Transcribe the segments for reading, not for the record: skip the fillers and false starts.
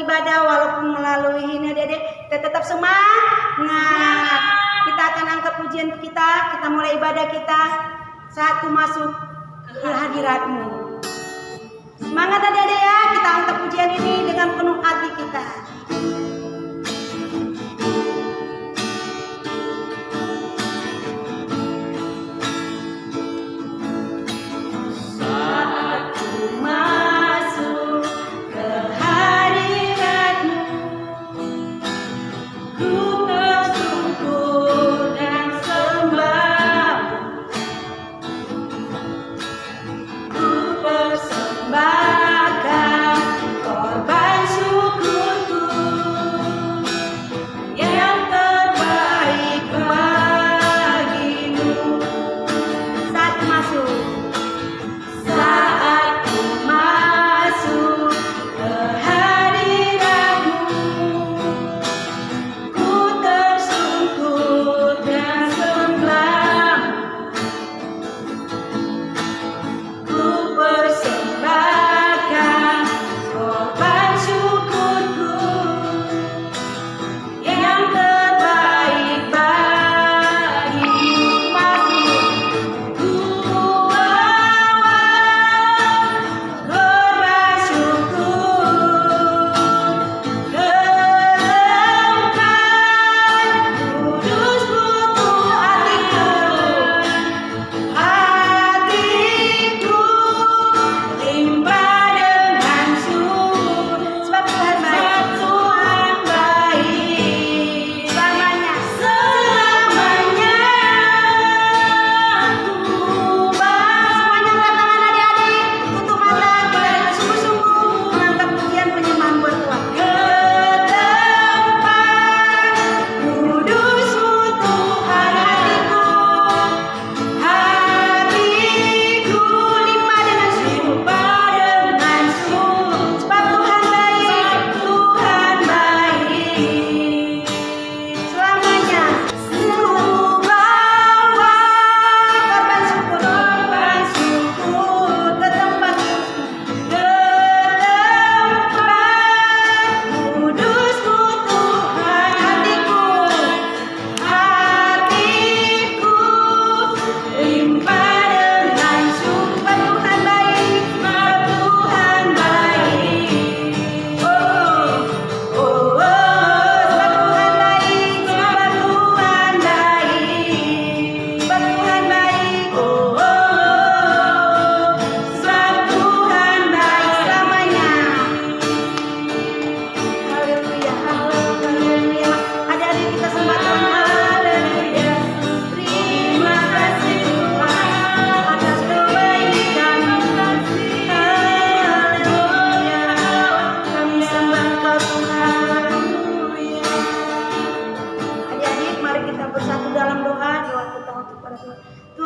beribadah walaupun melalui ini adik-adik. Kita tetap semangat. Kita akan angkat pujian kita mulai ibadah kita saat ku masuk ke hadirat-Mu. Semangat adik-adik ya, kita angkat pujian ini dengan penuh hati kita.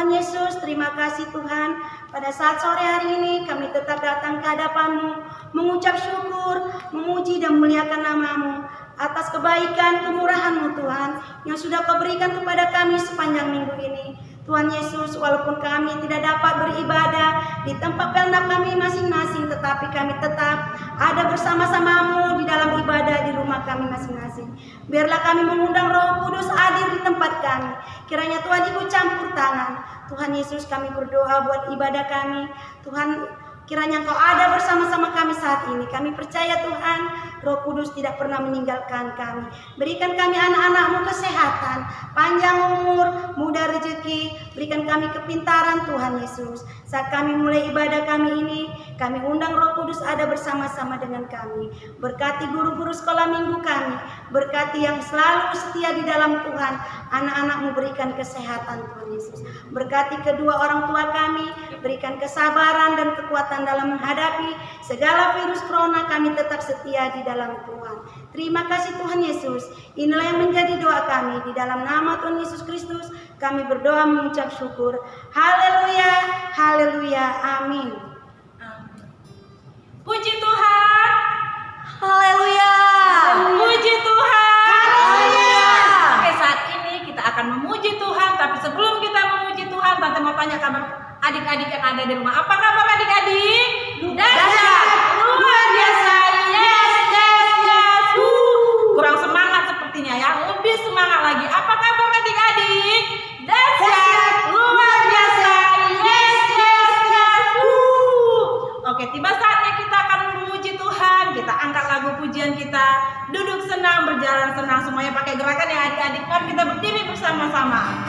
Tuhan Yesus, terima kasih Tuhan. Pada saat sore hari ini kami tetap datang ke hadapan-Mu, mengucap syukur, memuji dan memuliakan nama-Mu atas kebaikan, kemurahan-Mu Tuhan yang sudah Kau berikan kepada kami sepanjang minggu ini. Tuhan Yesus, walaupun kami tidak dapat beribadah di tempat pelnak kami masing-masing, tetapi kami tetap ada bersama-sama-Mu di dalam ibadah di rumah kami masing-masing. Biarlah kami mengundang Roh Kudus hadir di tempat kami. Kiranya Tuhan ikut campur tangan. Tuhan Yesus, kami berdoa buat ibadah kami. Tuhan, kiranya Engkau ada bersama-sama kami saat ini. Kami percaya Tuhan, Roh Kudus tidak pernah meninggalkan kami. Berikan kami anak-anak-Mu kesehatan, panjang umur, mudah rezeki. Berikan kami kepintaran Tuhan Yesus. Saat kami mulai ibadah kami ini, kami undang Roh Kudus ada bersama-sama dengan kami. Berkati guru-guru sekolah minggu kami. Berkati yang selalu setia di dalam Tuhan. Anak-anak-Mu berikan kesehatan Tuhan Yesus. Berkati kedua orang tua kami. Berikan kesabaran dan kekuatan dalam menghadapi segala virus corona. Kami tetap setia di dalam Tuhan. Terima kasih Tuhan Yesus. Inilah yang menjadi doa kami. Di dalam nama Tuhan Yesus Kristus kami berdoa mengucap syukur. Haleluya, haleluya, amin. Puji Tuhan. Haleluya. Puji Tuhan. Haleluya. Oke, saat ini kita akan memuji Tuhan. Tapi sebelum kita memuji Tuhan, Tante mau tanya kabar adik-adik yang ada di rumah. Apa kabar adik-adik? Dahsyat, luar biasa. Yes, yes, yes. kita duduk senang, berjalan senang. Semuanya pakai gerakan ya adik-adik. Mari kita berdiri bersama-sama.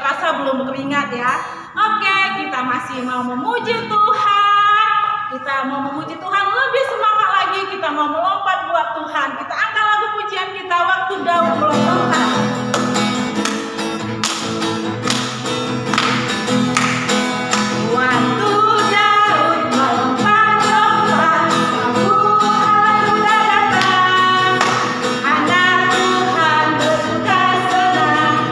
Rasa belum berkeringat ya. Oke, kita masih mau memuji Tuhan. Kita mau memuji Tuhan lebih semangat lagi. Kita mau melompat buat Tuhan. Kita angkat lagu pujian kita waktu Daud melompat. Waktu Daud melompat-lompat, Tuhan sudah datang. Anak Tuhan bersuka senang.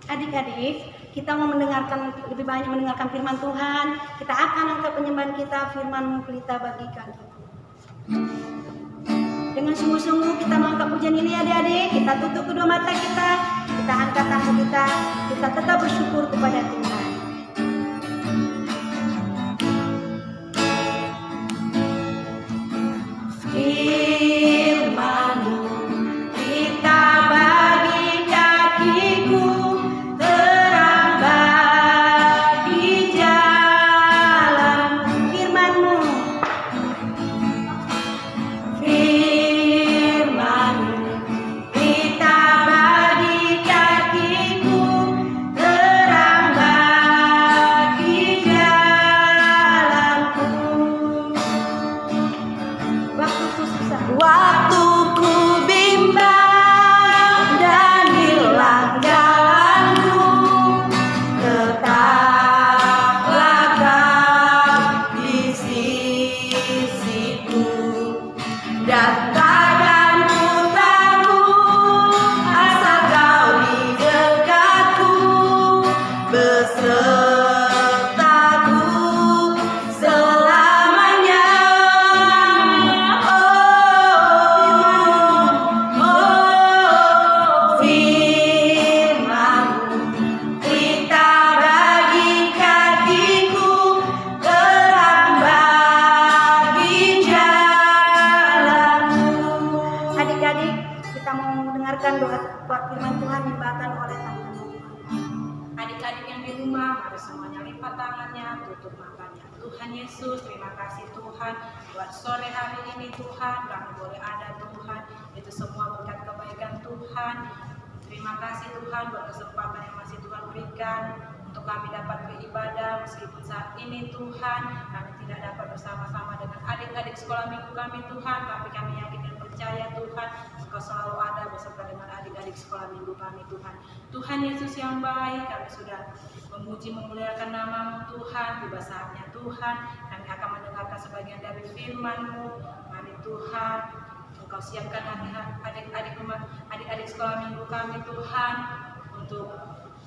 Adik-adik, kita mau lebih banyak mendengarkan firman Tuhan. Kita akan angkat penyembahan kita, firman-Mu pelita bagi kami. Dengan sungguh-sungguh kita mau angkat pujian ini adik-adik. Kita tutup kedua mata kita angkat tangan kita tetap bersyukur kepada Tuhan. Firman dengarkan doa firman Tuhan dibacakan oleh Tante Nova. Adik-adik yang di rumah, mari semuanya lipat tangannya, tutup matanya. Tuhan Yesus, terima kasih Tuhan buat sore hari ini Tuhan, kami boleh ada Tuhan, itu semua berkat kebaikan Tuhan. Terima kasih Tuhan buat kesempatan yang masih Tuhan berikan untuk kami dapat beribadah meskipun saat ini Tuhan kami tidak dapat bersama-sama dengan adik-adik sekolah minggu kami Tuhan, tapi kami yakin dan percaya Tuhan Engkau selalu ada beserta dengan adik-adik sekolah minggu kami Tuhan. Tuhan Yesus yang baik, kami sudah memuji memuliakan nama-Mu Tuhan. Tiba saatnya Tuhan kami akan mendengarkan sebagian dari firman-Mu. Mari Tuhan Engkau siapkan adik-adik sekolah minggu kami Tuhan untuk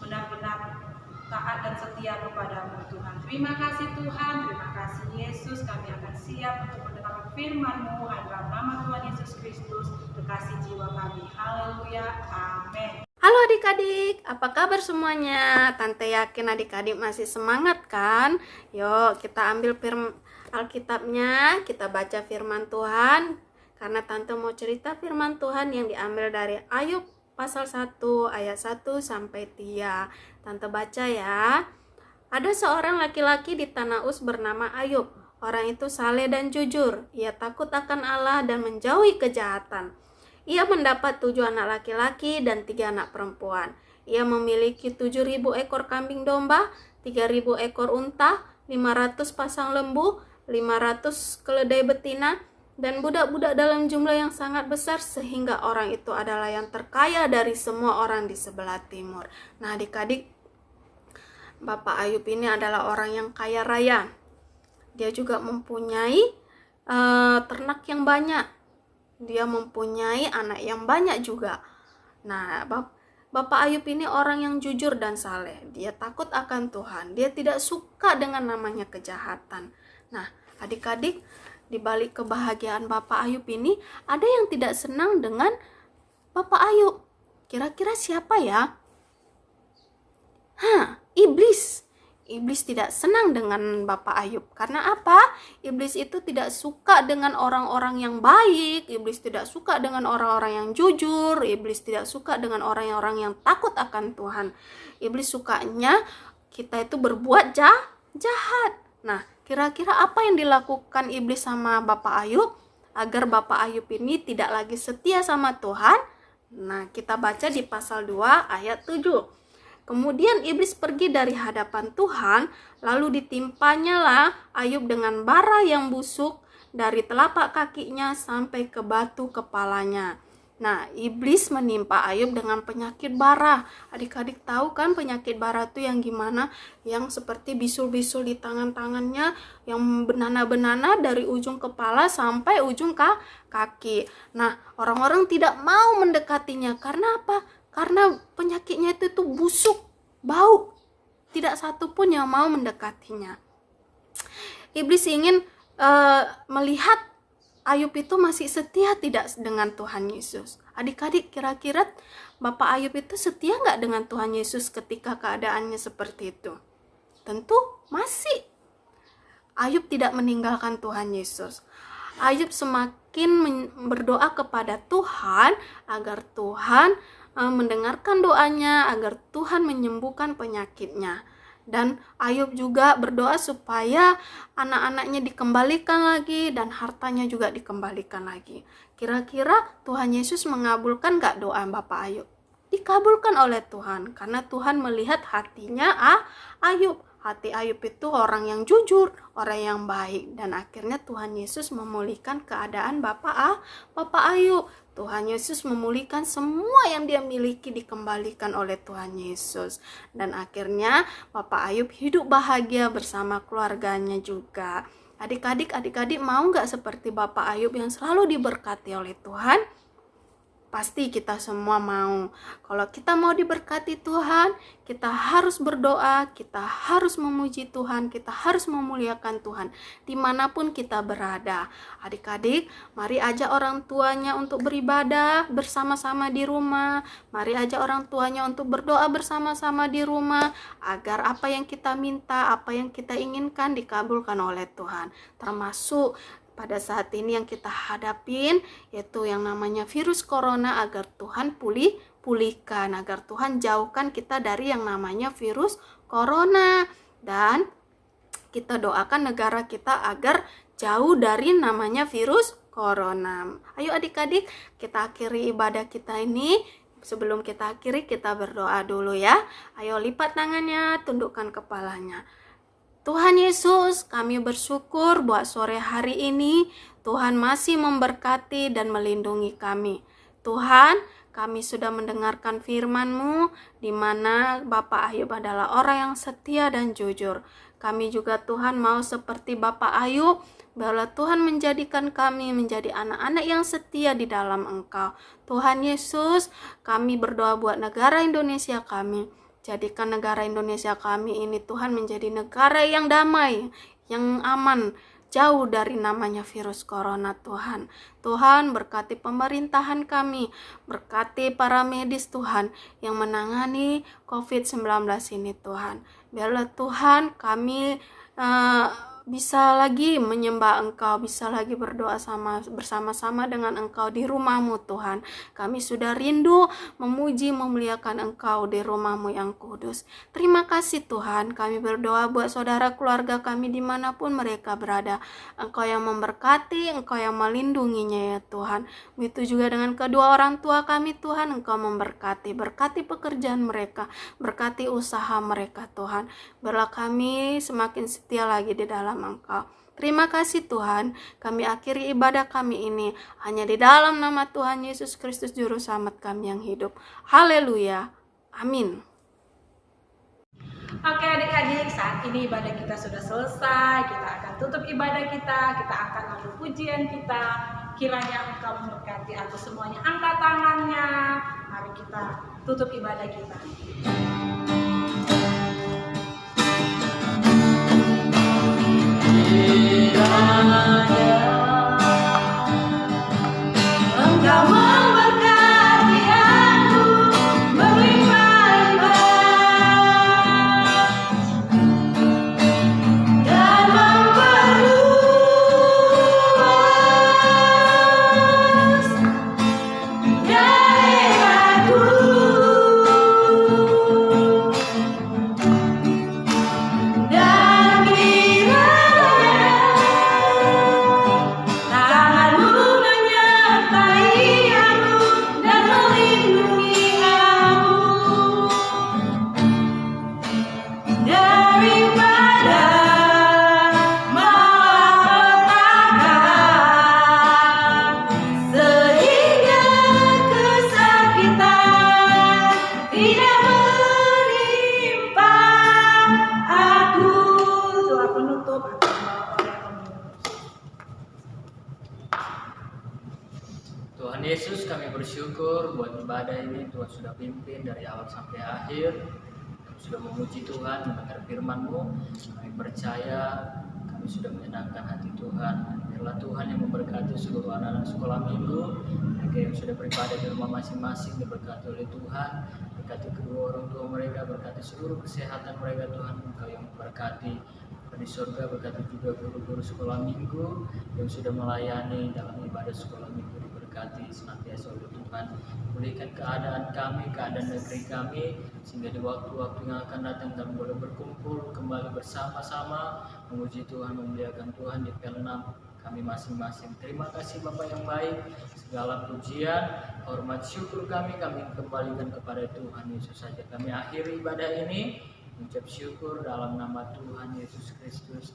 benar-benar taat dan setia kepada-Mu Tuhan. Terima kasih Tuhan, terima kasih Yesus. Kami akan siap untuk mendengar firman-Mu dalam nama Tuhan Yesus Kristus, kekasih jiwa kami. Haleluya, amin. Halo adik-adik, apa kabar semuanya? Tante yakin adik-adik masih semangat kan? Yuk kita ambil Alkitabnya, kita baca firman Tuhan. Karena Tante mau cerita firman Tuhan yang diambil dari Ayub pasal 1 ayat 1 sampai 3. Tante baca ya. Ada seorang laki-laki di tanah Uz bernama Ayub. Orang itu saleh dan jujur. Ia takut akan Allah dan menjauhi kejahatan. Ia mendapat 7 anak laki-laki dan 3 anak perempuan. Ia memiliki 7.000 ekor kambing domba, 3.000 ekor unta, 500 pasang lembu, 500 keledai betina, dan budak-budak dalam jumlah yang sangat besar, sehingga orang itu adalah yang terkaya dari semua orang di sebelah timur. Nah adik-adik, Bapak Ayub ini adalah orang yang kaya raya. Dia juga mempunyai ternak yang banyak. Dia mempunyai anak yang banyak juga. Nah Bapak Ayub ini orang yang jujur dan saleh. Dia takut akan Tuhan. Dia tidak suka dengan namanya kejahatan. Nah adik-adik, di balik kebahagiaan Bapak Ayub ini, ada yang tidak senang dengan Bapak Ayub. Kira-kira siapa ya? Iblis. Iblis tidak senang dengan Bapak Ayub. Karena apa? Iblis itu tidak suka dengan orang-orang yang baik. Iblis tidak suka dengan orang-orang yang jujur. Iblis tidak suka dengan orang-orang yang takut akan Tuhan. Iblis sukanya kita itu berbuat jahat. Nah, kira-kira apa yang dilakukan iblis sama Bapak Ayub agar Bapak Ayub ini tidak lagi setia sama Tuhan? Nah, kita baca di pasal 2 ayat 7. Kemudian iblis pergi dari hadapan Tuhan, lalu ditimpanyalah Ayub dengan bara yang busuk dari telapak kakinya sampai ke batu kepalanya. Nah, iblis menimpa Ayub dengan penyakit bara. Adik-adik tahu kan penyakit bara itu yang gimana? Yang seperti bisul-bisul di tangan-tangannya, yang benana-benana dari ujung kepala sampai ujung kaki. Nah, orang-orang tidak mau mendekatinya. Karena apa? Karena penyakitnya itu busuk, bau. Tidak satu pun yang mau mendekatinya. Iblis ingin melihat Ayub itu masih setia tidak dengan Tuhan Yesus. Adik-adik, kira-kira Bapak Ayub itu setia nggak dengan Tuhan Yesus ketika keadaannya seperti itu? Tentu masih. Ayub tidak meninggalkan Tuhan Yesus. Ayub semakin berdoa kepada Tuhan agar Tuhan mendengarkan doanya, agar Tuhan menyembuhkan penyakitnya. Dan Ayub juga berdoa supaya anak-anaknya dikembalikan lagi dan hartanya juga dikembalikan lagi. Kira-kira Tuhan Yesus mengabulkan gak doa Bapak Ayub? Dikabulkan oleh Tuhan, karena Tuhan melihat hatinya Ayub. Hati Ayub itu orang yang jujur, orang yang baik. Dan akhirnya Tuhan Yesus memulihkan keadaan Bapak Ayub. Tuhan Yesus memulihkan semua yang dia miliki dikembalikan oleh Tuhan Yesus. Dan akhirnya Bapak Ayub hidup bahagia bersama keluarganya juga. Adik-adik mau gak seperti Bapak Ayub yang selalu diberkati oleh Tuhan? Pasti kita semua mau. Kalau kita mau diberkati Tuhan, kita harus berdoa, kita harus memuji Tuhan, kita harus memuliakan Tuhan dimanapun kita berada. Adik-adik, mari ajak orang tuanya untuk beribadah bersama-sama di rumah. Mari ajak orang tuanya untuk berdoa bersama-sama di rumah, agar apa yang kita minta, apa yang kita inginkan dikabulkan oleh Tuhan. Termasuk pada saat ini yang kita hadapin, yaitu yang namanya virus corona, agar Tuhan pulihkan, agar Tuhan jauhkan kita dari yang namanya virus corona. Dan kita doakan negara kita agar jauh dari namanya virus corona. Ayo adik-adik, kita akhiri ibadah kita ini. Sebelum kita akhiri, kita berdoa dulu ya. Ayo lipat tangannya, tundukkan kepalanya. Tuhan Yesus, kami bersyukur buat sore hari ini Tuhan masih memberkati dan melindungi kami. Tuhan, kami sudah mendengarkan firman-Mu, di mana Bapak Ayub adalah orang yang setia dan jujur. Kami juga Tuhan mau seperti Bapak Ayub, bahwa Tuhan menjadikan kami menjadi anak-anak yang setia di dalam Engkau. Tuhan Yesus, kami berdoa buat negara Indonesia kami. Jadikan negara Indonesia kami ini Tuhan menjadi negara yang damai, yang aman, jauh dari namanya virus corona Tuhan. Tuhan berkati pemerintahan kami, berkati para medis Tuhan yang menangani COVID-19 ini Tuhan. Biarlah Tuhan kami bisa lagi menyembah Engkau, bisa lagi berdoa bersama-sama dengan Engkau di rumah-Mu Tuhan. Kami sudah rindu memuji, memuliakan Engkau di rumah-Mu yang kudus. Terima kasih Tuhan, kami berdoa buat saudara keluarga kami dimanapun mereka berada. Engkau yang memberkati, Engkau yang melindunginya ya Tuhan. Begitu juga dengan kedua orang tua kami Tuhan, Engkau memberkati, berkati pekerjaan mereka, berkati usaha mereka Tuhan. Biarlah kami semakin setia lagi di dalam Engkau. Terima kasih Tuhan, kami akhiri ibadah kami ini hanya di dalam nama Tuhan Yesus Kristus Juru Selamat kami yang hidup. Haleluya. Amin. Oke adik-adik, saat ini ibadah kita sudah selesai. Kita akan tutup ibadah kita akan ambil pujian kita. Kiranya Engkau memberkati aku semuanya. Angkat tangannya, mari kita tutup ibadah kita. Engkau memberkati aku berlimpah-limpah dan memperluas daerahku, dan tangan-Mu menyertai aku dan melindungi aku daripada malapetaka, sehingga kesakitan tidak menimpa aku. Doa penutup akan dibawa oleh pemimpin. Tuhan Yesus, kami bersyukur buat ibadah ini. Tuhan sudah pimpin dari awal sampai akhir. Kami sudah memuji Tuhan, mendengar firman-Mu. Kami percaya kami sudah menyenangkan hati Tuhan. Biarlah Tuhan yang memberkati seluruh anak-anak sekolah minggu, mereka yang sudah beribadah di rumah masing-masing diberkati oleh Tuhan. Berkati kedua orang tua mereka, berkati seluruh kesehatan mereka Tuhan. Engkau yang memberkati di surga, berkati juga guru-guru sekolah minggu yang sudah melayani dalam ibadah sekolah minggu, diberkati senantiasa oleh Tuhan. Pulihkan keadaan kami, keadaan negeri kami, sehingga di waktu-waktu yang akan datang kami boleh berkumpul kembali bersama-sama memuji Tuhan, memuliakan Tuhan di P6 kami masing-masing. Terima kasih Bapa yang baik, segala pujian, hormat, syukur kami kembalikan kepada Tuhan Yesus saja. Kami akhiri ibadah ini mengucap syukur dalam nama Tuhan Yesus Kristus.